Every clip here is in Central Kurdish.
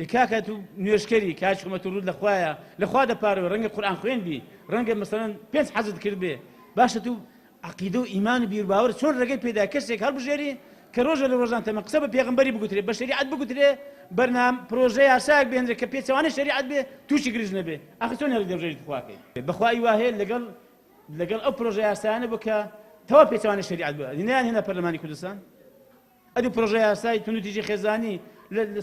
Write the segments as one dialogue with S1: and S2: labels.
S1: کاکە تو نوێشکەری کاچ حکومەت ڕوود لەخوایە لەخوا دەپارەوە ڕەنگە قورئان خوێندبی ڕەنگە مەسەڵەن 5 حەزت کرد بێ باشە تو عەقیدە و ئیمان و بیرباوەر چۆن ڕێگەی پێدا کەسێک هەڵبژێری کە ڕۆژە لە ڕۆژان تەمە قسە بە پێغەمبەری بگوترێ بە شەریعەت بگوترێ بەرنام پرۆژەی یاساک بهێنرێت کە پێچەوانەی شەریعەت بێ تووشی گرژ نەبێ ئاخر چۆن هێڵی دەبژێریت خواکەی بەخوای وا هەیە لەگەڵ ئەو پرۆژە یاسایانە بۆ کە تەوا پێچەوانەی شەریعەت بێ هێنایان هێنا پەرلەمانی کوردستان ئەدوو پرۆژە یاسای تونوتیژی خێزانی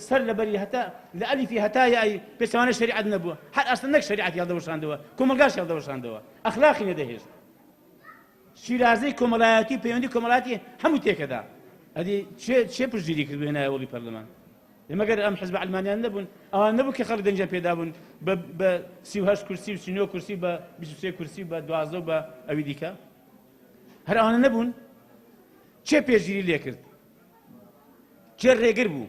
S1: سەر لەبەری هەتا لە ئەلیفی هەتا یای پێچەوانەی شەریعەت نەبووە هەر ئەسڵ نەک شەریعەت هێڵدەوەشاندەوە کۆمەلگاش هێڵدەوەشاندەوە ئەخلاقی نەدەهێشت شیرازەی کۆمەڵایەتی پەیوەندی کۆمەڵایەتی هەموو تێکەدا ئەدی چێ پشتگیری کردو هێنایە وەڵی پەرلەمان ئێمەگەر ئەم حزب عەلمانیان نەبوون ئەوان نەبوو کە خەڵک دەنجیان پێدا بوون بە 38 کورسی و 39 کورسی بە 23 کورسی بە 12 و بە ئەوی دیکە هەر ئەوانە نەبوون چێ پێشگیری لێ کرد چێ ڕێگر بوو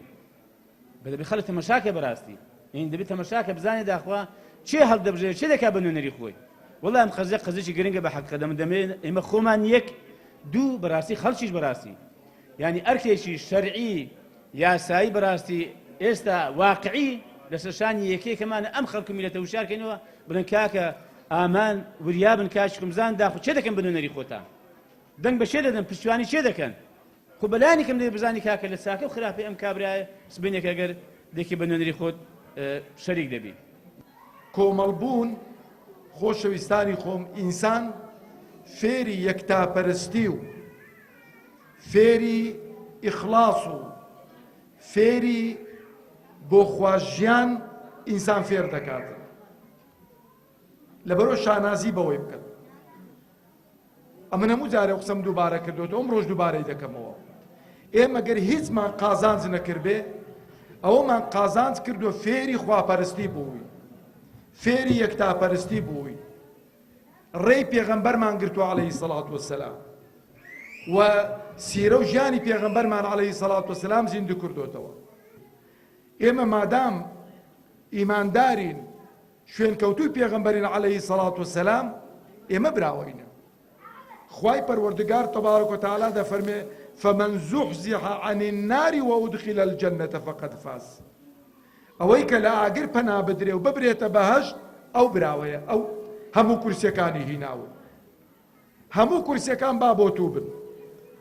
S1: بەدەبێ خەڵک تەمەشاکە بەڕاستی یعنی دەبێت تەمەشاکە بزانێ داخوا چێ هەڵدەبژێت چێ دەکا بە نوێنەری خۆی وەڵام ئەم قەزێکی گرنگە بە حەقیقەت دەمێن ئێمە خۆمان یەک دوو بەڕاستی خەڵکیش بەڕاستی یعنی ئەرکێکی شەرعی یاسایی بەڕاستی ئێستا واقعی لەسەر شانی یەکێکەمانە ئەم خەڵک و میلەتە وشارکەینەوە بڵێن کاکە ئامان وریابن کاچ کومزان داخو چێ دەکەن بە نوێنەری خۆتان دەنگ بە چێ دەدەن پشتیوانی چێ دەکەن خۆ بەلایانی کەم دەبێ بزانی کاکە لە چاکە و خراپەی ئەم کابرایە سبەینێک ئەگەر دێکی بە نوێنەری خۆت شەریک دەبی
S2: کۆمەڵبوون خۆشەویستانی خۆم ئینسان فێری یەکتاپەرستی و فێری ئیخلاص و فێری بۆ خواژیان ئینسان فێر دەکاتن لەبەرەوە شانازی بەوەی بکەن ئەمە هەموو جارێ قسەم دووبارە کردوێتەوە ئەم ڕۆژ دووبارەی دەکەمەوە ئێمە گەر هیچمان قازانج نەکرد بێ ئەوەمان قازانج کردووە فێری خواپەرستی بووی فێری یەکتاپەرستی بووی ڕێی پێغەمبەرمان گرتووە عەلەیهی سەڵات وەسەلام و سیرە و ژیانی پێغەمبەرمان عەلەیهی سەڵات وەسەلام زیندوو کردوتەوە ئێمە مادام ئیماندارین شوێنکەوتووی پێغەمبەرین عەلەیهی سەڵات وەسەلام ئێمە براوەینە خوای پەروەردگار تەبارەک وتەعالا دەفەرمێ فمن زحزح عن النار وأدخل الجنة فقد فاز ئەوەی کە لە ئاگر پەنا بدرێ و ببرێتە بەهەشت ئەو براوەیە ئەو هەموو کورسیەکانی هیناون هەموو کورسیەکان با بۆ تو بن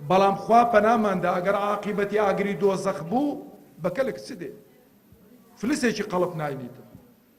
S2: بەڵام خوا پەناماندا ئەگەر عاقیبەتی ئاگری دۆزەخ بوو بەکەلک چ دێ فلسێکی قەڵب ناینیتە